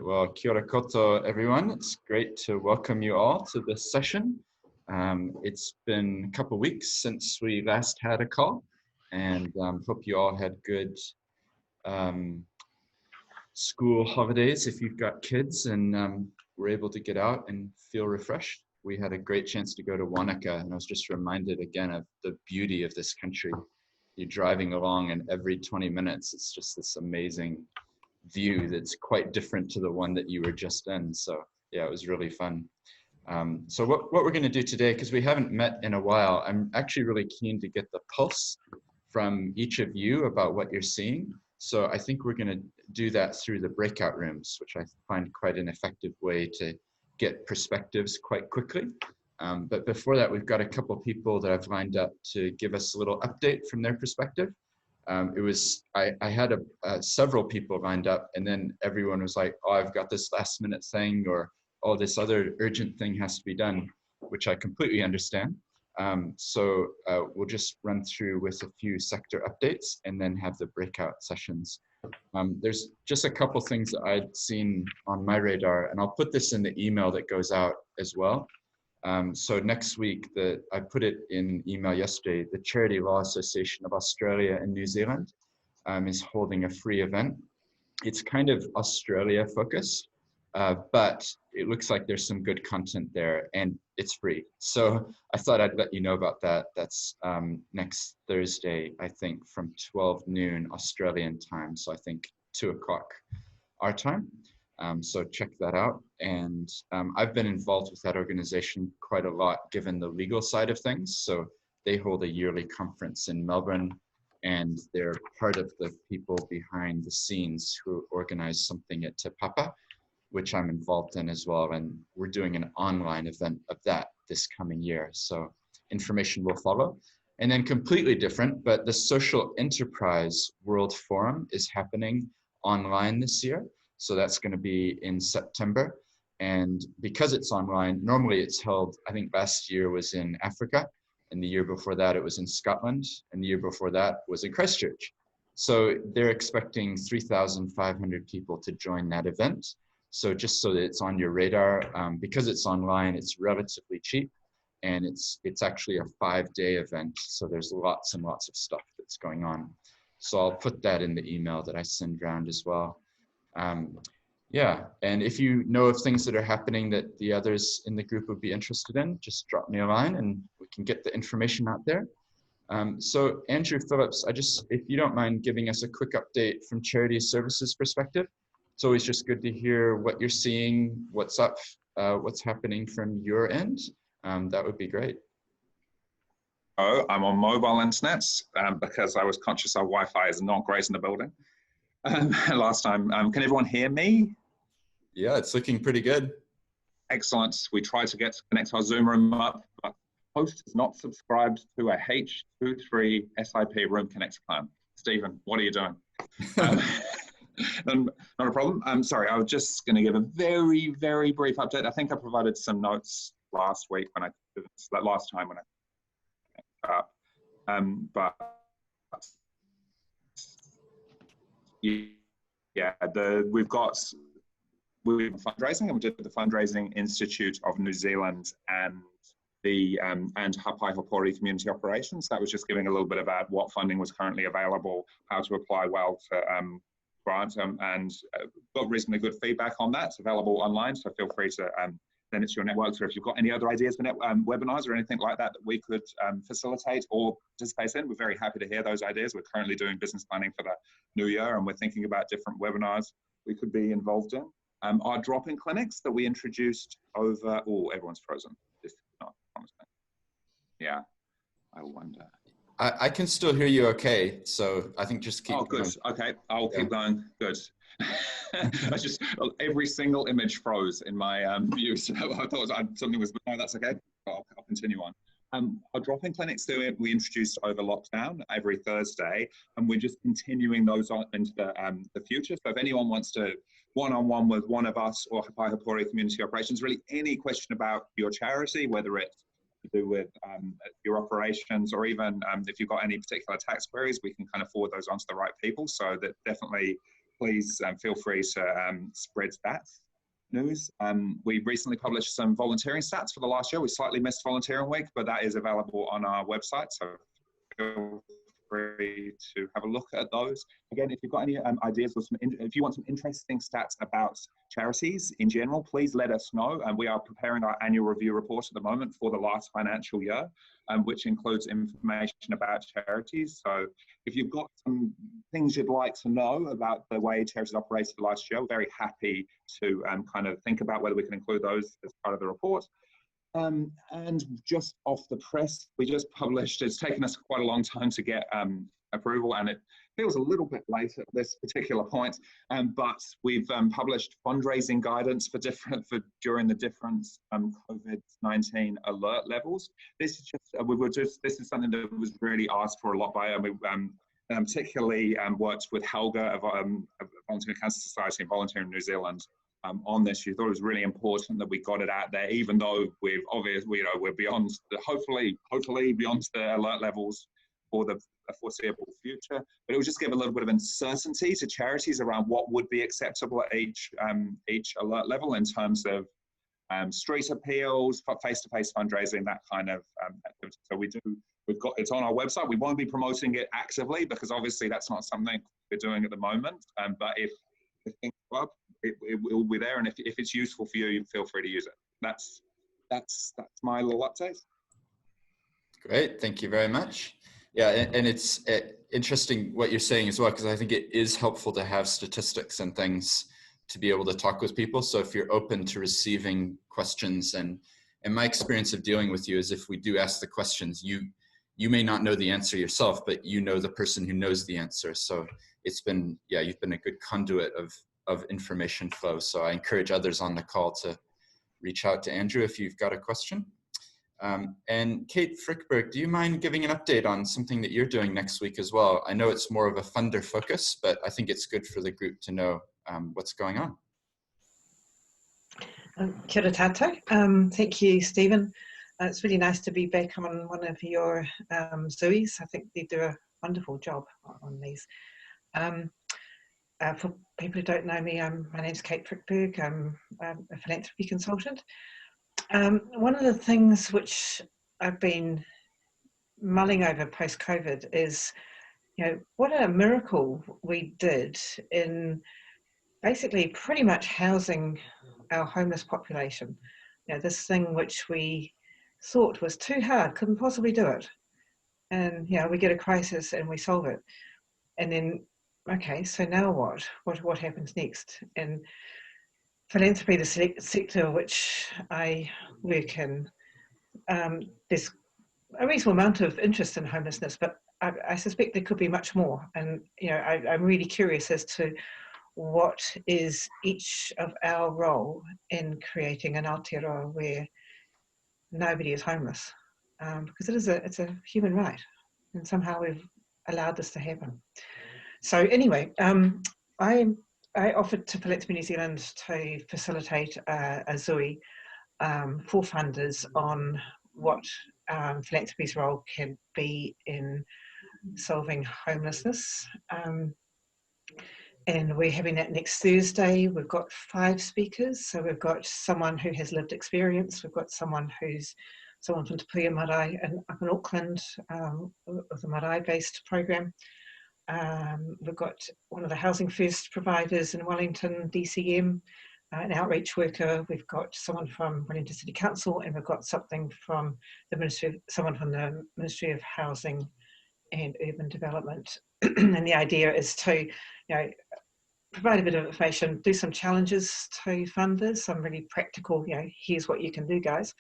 Well, kia ora koto, everyone. It's great to welcome you all to this session. It's been a couple of weeks since we last had a call, and hope you all had good school holidays if you've got kids and were able to get out and feel refreshed. We had a great chance to go to Wanaka, and I was just reminded again of the beauty of this country. You're driving along, and every 20 minutes, it's just this amazing view that's quite different to the one that you were just in. So yeah, it was really fun. So what we're going to do today, because we haven't met in a while, I'm actually really keen to get the pulse from each of you about what you're seeing. So I think we're going to do that through the breakout rooms, which I find quite an effective way to get perspectives quite quickly. But before that, we've got a couple of people that I've lined up to give us a little update from their perspective. I had several people lined up, and then everyone was like, oh, I've got this last minute thing, or oh, this other urgent thing has to be done, which I completely understand. So we'll just run through with a few sector updates and then have the breakout sessions. There's just a couple things that I'd seen on my radar, and I'll put this in the email that goes out as well. So next week, I put it in email yesterday, the Charity Law Association of Australia and New Zealand is holding a free event. It's kind of Australia focused, but it looks like there's some good content there and it's free. So I thought I'd let you know about that. That's next Thursday, I think, from 12 noon Australian time. So I think 2 o'clock our time. So check that out. And I've been involved with that organization quite a lot, given the legal side of things. So they hold a yearly conference in Melbourne, and they're part of the people behind the scenes who organize something at Te Papa, which I'm involved in as well. And we're doing an online event of that this coming year. So information will follow. And then completely different, but the Social Enterprise World Forum is happening online this year. So that's going to be in September. And because it's online, normally it's held, I think last year was in Africa, and the year before that it was in Scotland, and the year before that was in Christchurch. So they're expecting 3,500 people to join that event. So just so that it's on your radar, because it's online, it's relatively cheap, and it's actually a 5-day event. So there's lots and lots of stuff that's going on. So I'll put that in the email that I send around as well. Yeah, and if you know of things that are happening that the others in the group would be interested in, just drop me a line and we can get the information out there. So Andrew Phillips, if you don't mind giving us a quick update from Charities Services perspective. It's always just good to hear what you're seeing, what's up, what's happening from your end. That would be great. Oh, I'm on mobile internet because I was conscious our Wi-Fi is not great in the building. Last time. Can everyone hear me? Yeah, it's looking pretty good. Excellent. We tried to connect our Zoom room up, but host is not subscribed to a H23 SIP room connect plan. Stephen, what are you doing? Not a problem. I'm sorry, I was just going to give a very, very brief update. I think I provided some notes last time when I but yeah, we've fundraising, and we did the Fundraising Institute of New Zealand and the and Hapai Hapori Community Operations. That was just giving a little bit about what funding was currently available, how to apply well to grants, and got reasonably good feedback on that. It's available online, so feel free to send it to your networks, or if you've got any other ideas for webinars or anything like that that we could facilitate or participate in, we're very happy to hear those ideas. We're currently doing business planning for the new year, and we're thinking about different webinars we could be involved in. Our drop-in clinics that we introduced over, oh, everyone's frozen. This is not promising. Yeah, I wonder. I can still hear you okay, so I think just keep going. Good. Okay, I'll keep going. Good. I just, every single image froze in my view, so I thought something was, no, that's okay. I'll continue on. Our drop-in clinics that we introduced over lockdown every Thursday, and we're just continuing those on into the future. So if anyone wants to one-on-one with one of us or Hapai Hapori Community Operations, really any question about your charity, whether it's to do with your operations, or even if you've got any particular tax queries, we can kind of forward those on to the right people. So that definitely please feel free to spread that news. We recently published some volunteering stats for the last year. We slightly missed volunteering week, but that is available on our website, so feel free to have a look at those. Again, if you've got any ideas or if you want some interesting stats about charities in general, please let us know. We are preparing our annual review report at the moment for the last financial year, which includes information about charities. So if you've got some things you'd like to know about the way charities operated last year, we're very happy to kind of think about whether we can include those as part of the report. And just off the press, we just published, it's taken us quite a long time to get approval, and it feels a little bit late at this particular point, but we've published fundraising guidance for during the different COVID-19 alert levels. This is just, this is something that was really asked for a lot by, and we particularly worked with Helga of Volunteer Cancer Society and Volunteer in New Zealand on this. You thought it was really important that we got it out there, even though we've obviously, we're beyond hopefully beyond the alert levels for the foreseeable future. But it would just give a little bit of uncertainty to charities around what would be acceptable at each alert level in terms of street appeals, face-to-face fundraising, that kind of activity. So we've got it's on our website. We won't be promoting it actively because obviously that's not something we're doing at the moment. But if things go up, it will be there, and if it's useful for you, feel free to use it. That's my little update. Great, thank you very much. Yeah, and it's interesting what you're saying as well, because I think it is helpful to have statistics and things to be able to talk with people. So if you're open to receiving questions, and my experience of dealing with you is if we do ask the questions, you may not know the answer yourself, but you know the person who knows the answer. So it's been, yeah, you've been a good conduit of information flow. So I encourage others on the call to reach out to Andrew if you've got a question. And Kate Frykberg, do you mind giving an update on something that you're doing next week as well? I know it's more of a funder focus, but I think it's good for the group to know what's going on. Kia ora tātou. Thank you, Stephen. It's really nice to be back on one of your Zoes. I think they do a wonderful job on these. For people who don't know me, my name's Kate Frykberg. I'm a philanthropy consultant. One of the things which I've been mulling over post-COVID is, what a miracle we did in basically pretty much housing our homeless population. This thing which we thought was too hard, couldn't possibly do it. And, we get a crisis and we solve it. And then, okay, so now what happens next? And philanthropy, the sector which I work in, there's a reasonable amount of interest in homelessness, but I suspect there could be much more. And I'm really curious as to what is each of our role in creating an Aotearoa where nobody is homeless, because it's a human right, and somehow we've allowed this to happen. So anyway, I offered to Philanthropy New Zealand to facilitate a Zoe for funders on what philanthropy's role can be in solving homelessness. And we're having that next Thursday. We've got 5 speakers. So we've got someone who has lived experience. We've got someone from Te Puia Marae and up in Auckland with a Marae-based program. We've got one of the Housing First providers in Wellington, DCM, an outreach worker. We've got someone from Wellington City Council, and we've got someone from the Ministry of Housing and Urban Development. And the idea is to, provide a bit of information, do some challenges to funders, some really practical, here's what you can do, guys,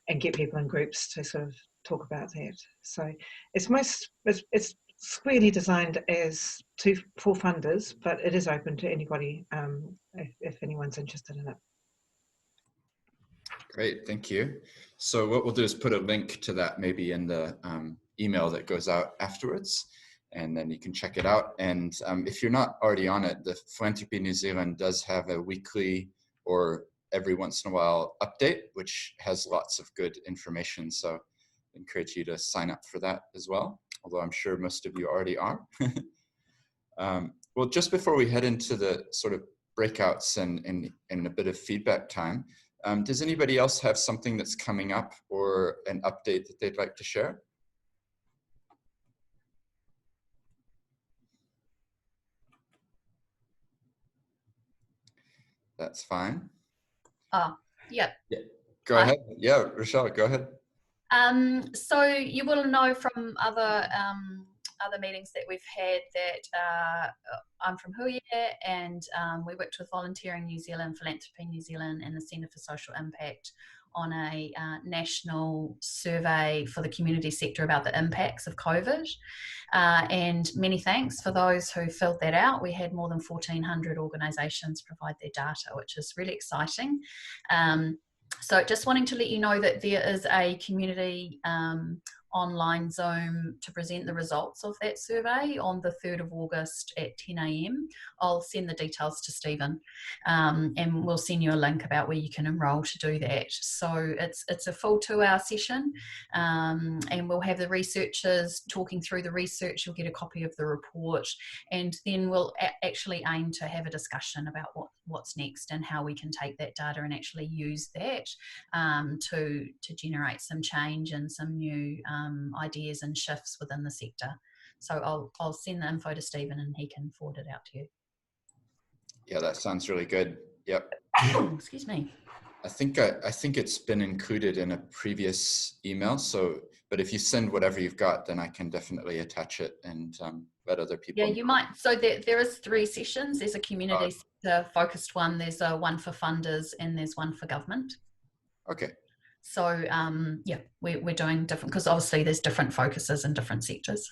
and get people in groups to sort of talk about that. So it's squarely designed for funders, but it is open to anybody if anyone's interested in it. Great, thank you. So what we'll do is put a link to that maybe in the email that goes out afterwards, and then you can check it out. And if you're not already on it, the Philanthropy New Zealand does have a weekly or every once in a while update, which has lots of good information. So I encourage you to sign up for that as well, although I'm sure most of you already are. well, just before we head into the sort of breakouts and a bit of feedback time, does anybody else have something that's coming up or an update that they'd like to share? That's fine. Yeah. Go ahead. Yeah, Rochelle, go ahead. So you will know from other meetings that we've had that I'm from Huia, and we worked with Volunteering New Zealand, Philanthropy New Zealand, and the Centre for Social Impact on a national survey for the community sector about the impacts of COVID. And many thanks for those who filled that out. We had more than 1,400 organisations provide their data, which is really exciting. So just wanting to let you know that there is a community online Zoom to present the results of that survey on the 3rd of August at 10 AM. I'll send the details to Stephen, and we'll send you a link about where you can enrol to do that. So it's a full 2-hour session, and we'll have the researchers talking through the research. You'll get a copy of the report, and then we'll actually aim to have a discussion about what's next and how we can take that data and actually use that to generate some change and some new ideas and shifts within the sector. So I'll send the info to Stephen and he can forward it out to you. Yeah, that sounds really good. Yep. Excuse me. I think it's been included in a previous email. So, but if you send whatever you've got, then I can definitely attach it and let other people. Yeah, you might. So there is 3 sessions. There's a community focused one. There's a one for funders, and there's one for government. Okay. So yeah, we're doing different, because obviously there's different focuses in different sectors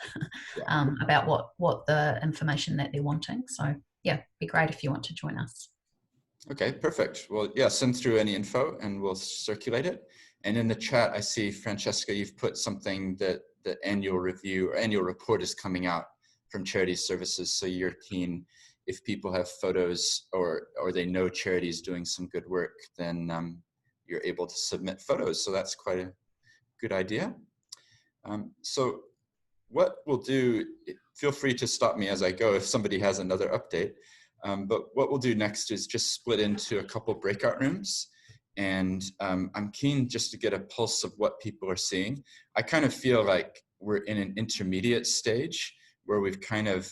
about what the information that they're wanting. So yeah, it'd be great if you want to join us. Okay, perfect. Well, yeah, send through any info and we'll circulate it. And in the chat, I see, Francesca, you've put something that the annual review or annual report is coming out from Charities Services. So you're keen, if people have photos or they know charities doing some good work, then you're able to submit photos. So that's quite a good idea. So what we'll do, feel free to stop me as I go if somebody has another update. But what we'll do next is just split into a couple breakout rooms. And I'm keen just to get a pulse of what people are seeing. I kind of feel like we're in an intermediate stage where we've kind of,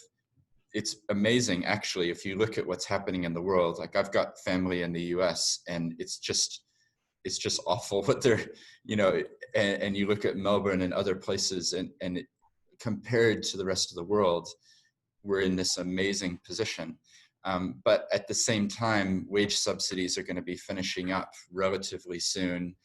it's amazing actually, if you look at what's happening in the world. Like I've got family in the US and it's just awful what they're, and you look at Melbourne and other places and compared to the rest of the world, we're in this amazing position. But at the same time, wage subsidies are going to be finishing up relatively soon,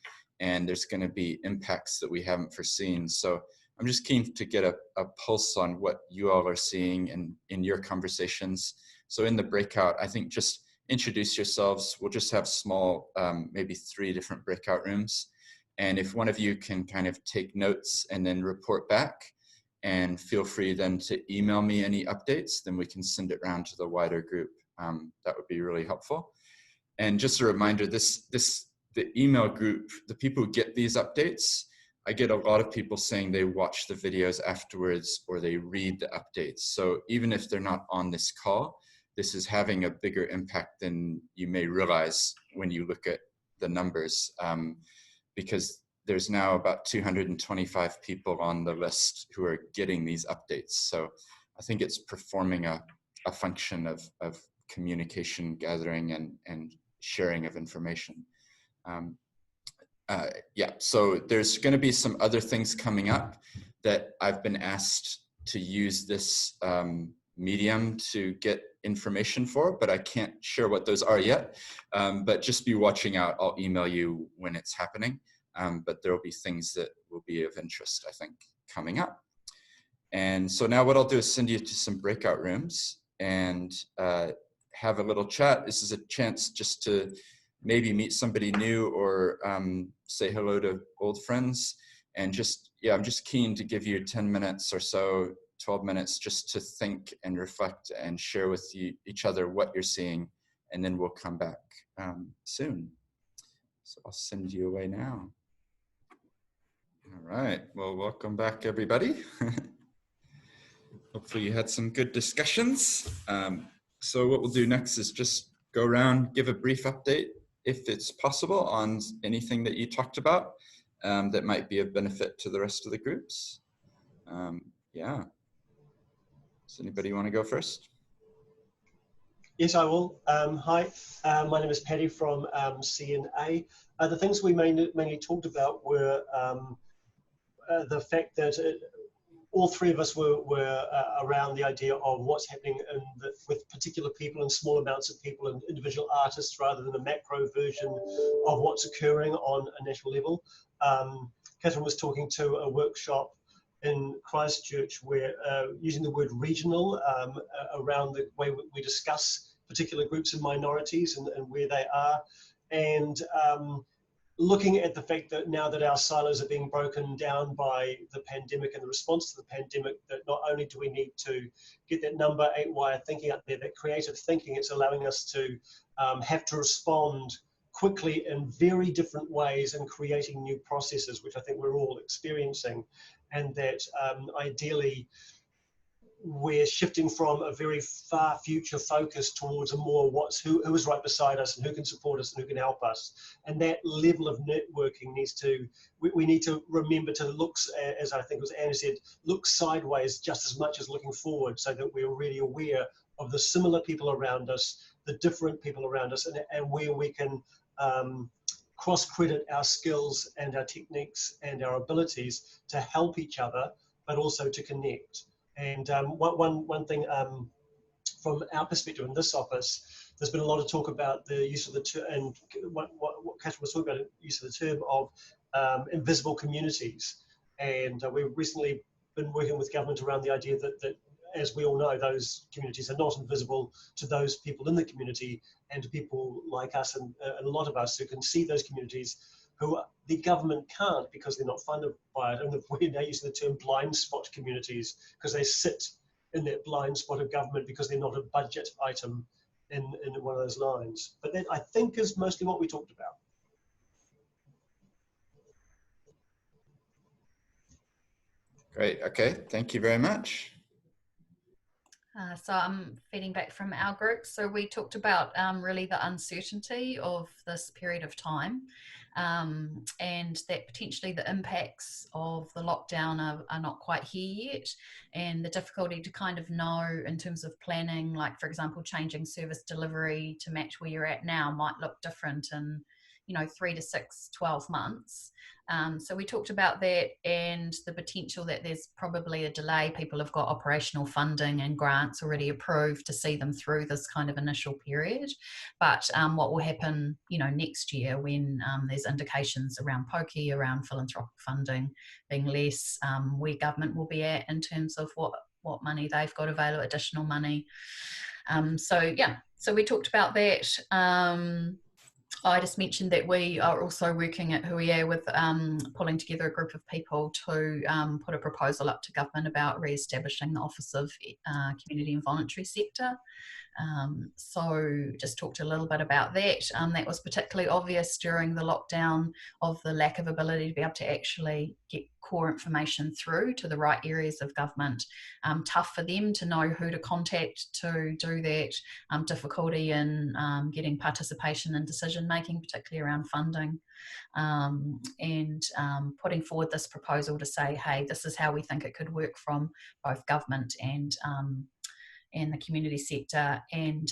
and there's going to be impacts that we haven't foreseen. So I'm just keen to get a pulse on what you all are seeing in your conversations. So in the breakout, I think just introduce yourselves. We'll just have small, maybe 3 different breakout rooms. And if one of you can kind of take notes and then report back, and feel free then to email me any updates, then we can send it around to the wider group. That would be really helpful. And just a reminder, the email group, the people who get these updates, I get a lot of people saying they watch the videos afterwards or they read the updates. So even if they're not on this call, this is having a bigger impact than you may realize when you look at the numbers, because there's now about 225 people on the list who are getting these updates. So I think it's performing a function of communication gathering and sharing of information. Yeah, so there's going to be some other things coming up that I've been asked to use this medium to get information for, but I can't share what those are yet. But just be watching out. I'll email you when it's happening. But there will be things that will be of interest, I think, coming up. And so now what I'll do is send you to some breakout rooms and have a little chat. This is a chance just to maybe meet somebody new or say hello to old friends. And just, yeah, I'm just keen to give you 10 minutes or so, 12 minutes just to think and reflect and share with each other what you're seeing. And then we'll come back soon. So I'll send you away now. All right, well, welcome back, everybody. Hopefully you had some good discussions. So what we'll do next is just go around, give a brief update, if it's possible, on anything that you talked about that might be of benefit to the rest of the groups. Yeah. Does anybody want to go first? Yes, I will. Hi, my name is Paddy from CNA. The things we mainly talked about were the fact that all three of us were around the idea of what's happening with particular people and small amounts of people and individual artists rather than a macro version of what's occurring on a national level. Catherine was talking to a workshop in Christchurch where using the word regional around the way we discuss particular groups and minorities and where they are, and looking at the fact that now that our silos are being broken down by the pandemic and the response to the pandemic, that not only do we need to get that number 8-wire thinking out there, that creative thinking, it's allowing us to have to respond quickly in very different ways and creating new processes, which I think we're all experiencing, and that ideally we're shifting from a very far future focus towards a more who is right beside us and who can support us and who can help us. And that level of networking needs to, we need to remember to look, as I think it was Anna said, look sideways just as much as looking forward, so that we're really aware of the similar people around us, the different people around us, and where we can cross-credit our skills and our techniques and our abilities to help each other, but also to connect. And one thing from our perspective in this office, there's been a lot of talk about the use of the term, and what Catherine was talking about, the use of the term of invisible communities. And we've recently been working with government around the idea that, as we all know, those communities are not invisible to those people in the community and to people like us and a lot of us who can see those communities who the government can't because they're not funded by it. And we're now using the term blind spot communities because they sit in that blind spot of government because they're not a budget item in one of those lines. But that, I think, is mostly what we talked about. Great, okay, thank you very much. So I'm feeding back from our group. So we talked about really the uncertainty of this period of time, and that potentially the impacts of the lockdown are not quite here yet, and the difficulty to kind of know in terms of planning, like for example, changing service delivery to match where you're at now might look different in 3 to 6, 12 months. So we talked about that and the potential that there's probably a delay. People have got operational funding and grants already approved to see them through this kind of initial period. But what will happen, next year when there's indications around POKI, around philanthropic funding being less, where government will be at in terms of what money they've got available, additional money. So we talked about that. I just mentioned that we are also working at Huia with pulling together a group of people to put a proposal up to government about re-establishing the Office of Community and Voluntary Sector. So just talked a little bit about that. That was particularly obvious during the lockdown of the lack of ability to be able to actually get core information through to the right areas of government. Tough for them to know who to contact to do that. Difficulty in getting participation in decision making, particularly around funding. And putting forward this proposal to say, hey, this is how we think it could work from both government and the community sector. And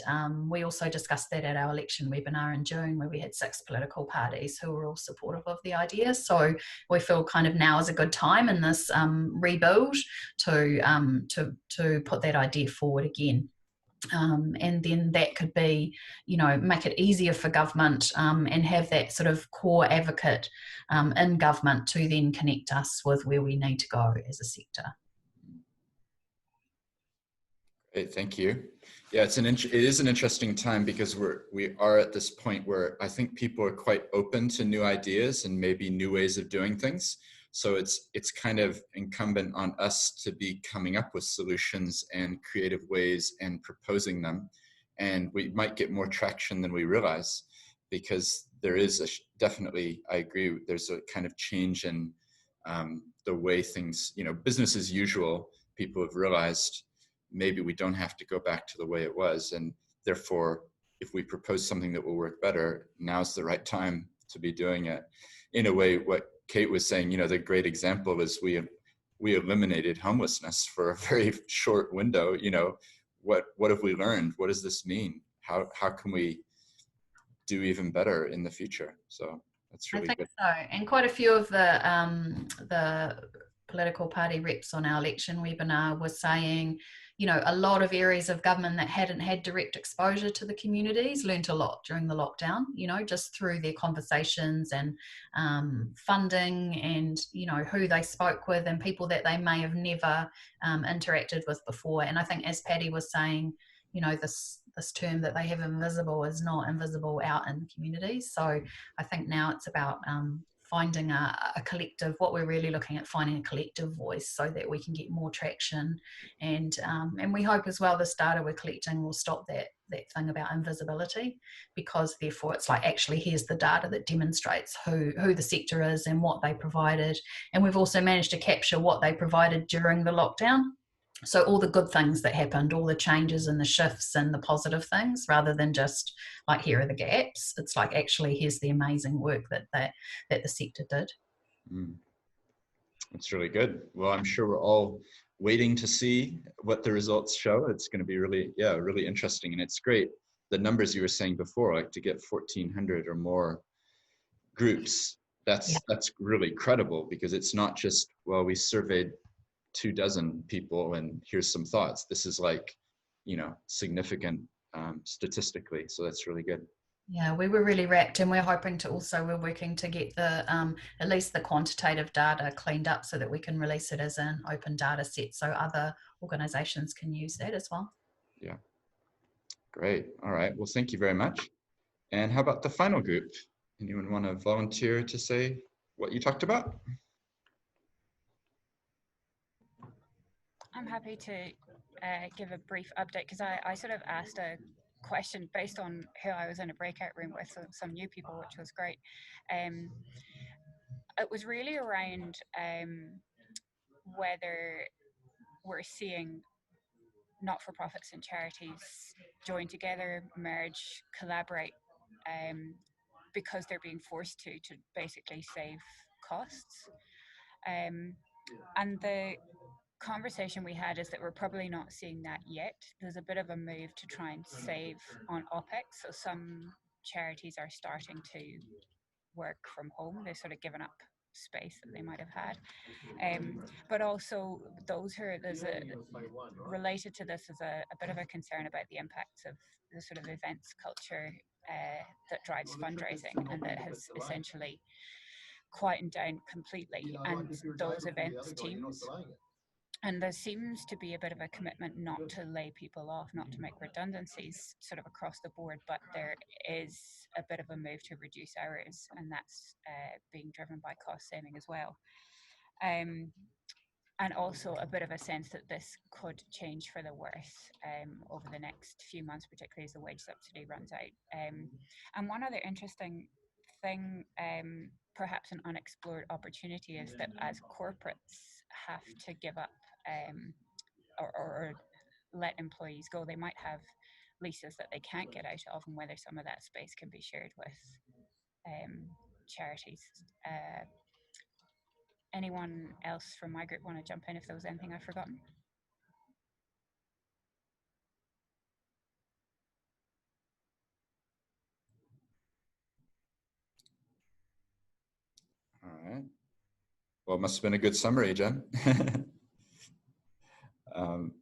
we also discussed that at our election webinar in June, where we had 6 political parties who were all supportive of the idea. So we feel kind of now is a good time in this rebuild to put that idea forward again. And then that could be, make it easier for government and have that sort of core advocate in government to then connect us with where we need to go as a sector. Great, thank you. Yeah, it is an interesting time because we are at this point where I think people are quite open to new ideas and maybe new ways of doing things. So it's kind of incumbent on us to be coming up with solutions and creative ways and proposing them. And we might get more traction than we realize, because there is definitely, I agree, there's a kind of change in the way things, business as usual, people have realized maybe we don't have to go back to the way it was. And therefore, if we propose something that will work better, now's the right time to be doing it. In a way, what Kate was saying, you know, the great example is we eliminated homelessness for a very short window. You know, what have we learned? What does this mean? How can we do even better in the future? So that's really good. I think so. And quite a few of the political party reps on our election webinar were saying, you know, a lot of areas of government that hadn't had direct exposure to the communities learnt a lot during the lockdown, you know, just through their conversations and funding and, you know, who they spoke with and people that they may have never interacted with before. And I think, as Paddy was saying, you know, this term that they have invisible is not invisible out in communities. So I think now it's about finding a collective, what we're really looking at, finding a collective voice so that we can get more traction. And we hope as well this data we're collecting will stop that thing about invisibility, because therefore it's like, actually, here's the data that demonstrates who the sector is and what they provided. And we've also managed to capture what they provided during the lockdown. So all the good things that happened, all the changes and the shifts and the positive things, rather than just like, here are the gaps. It's like, actually, here's the amazing work that the sector did. That's really good. Well, I'm sure we're all waiting to see what the results show. It's going to be really interesting. And it's great. The numbers you were saying before, like to get 1,400 or more groups, that's really credible, because it's not just, well, we surveyed 24 people and here's some thoughts. This is like, you know, significant statistically. So that's really good. Yeah, we were really wrapped, and we're hoping to also, we're working to get the at least the quantitative data cleaned up so that we can release it as an open data set so other organizations can use that as well. Yeah, great. All right, well, thank you very much. And how about the final group? Anyone want to volunteer to say what you talked about? I'm happy to give a brief update, because I sort of asked a question based on who I was in a breakout room with, some new people, which was great. It was really around whether we're seeing not-for-profits and charities join together, merge, collaborate, because they're being forced to basically save costs. And the conversation we had is that we're probably not seeing that yet. There's a bit of a move to try and save on OPEX. So some charities are starting to work from home. They've sort of given up space that they might have had. But also those who are, related to this is a bit of a concern about the impacts of the sort of events culture that drives fundraising, and that has essentially quietened down completely. And those events teams, and there seems to be a bit of a commitment not to lay people off, not to make redundancies sort of across the board, but there is a bit of a move to reduce hours, and that's being driven by cost saving as well. And also a bit of a sense that this could change for the worse over the next few months, particularly as the wage subsidy runs out. And one other interesting thing, perhaps an unexplored opportunity, is that as corporates have to give up or let employees go, they might have leases that they can't get out of, and whether some of that space can be shared with charities. Anyone else from my group want to jump in if there was anything I've forgotten? All right. Well, it must have been a good summary, Jen.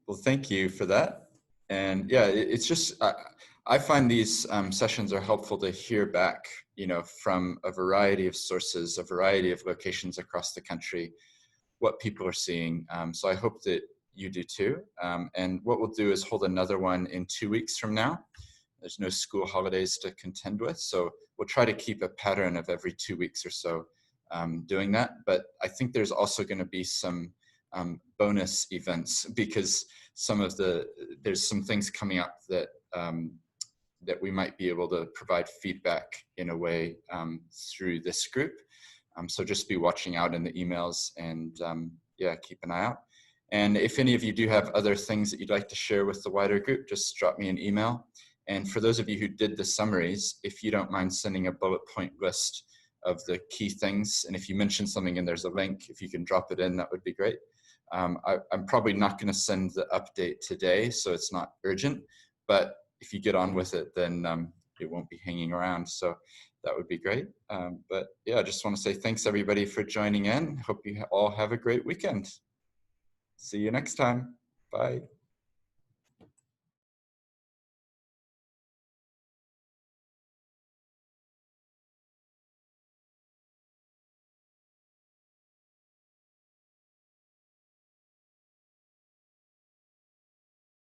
Well, thank you for that. And yeah, it's just, I find these sessions are helpful to hear back, you know, from a variety of sources, a variety of locations across the country, what people are seeing. So I hope that you do too. And what we'll do is hold another one in 2 weeks from now. There's no school holidays to contend with, so we'll try to keep a pattern of every 2 weeks or so doing that. But I think there's also going to be some bonus events, because there's some things coming up that that we might be able to provide feedback in a way through this group. So just be watching out in the emails, and yeah, keep an eye out. And if any of you do have other things that you'd like to share with the wider group, just drop me an email. And for those of you who did the summaries, if you don't mind sending a bullet point list of the key things, and if you mention something and there's a link, if you can drop it in, that would be great. I'm probably not going to send the update today, so it's not urgent, but if you get on with it, then it won't be hanging around. So that would be great. But yeah, I just want to say thanks everybody for joining in. Hope you all have a great weekend. See you next time. Bye.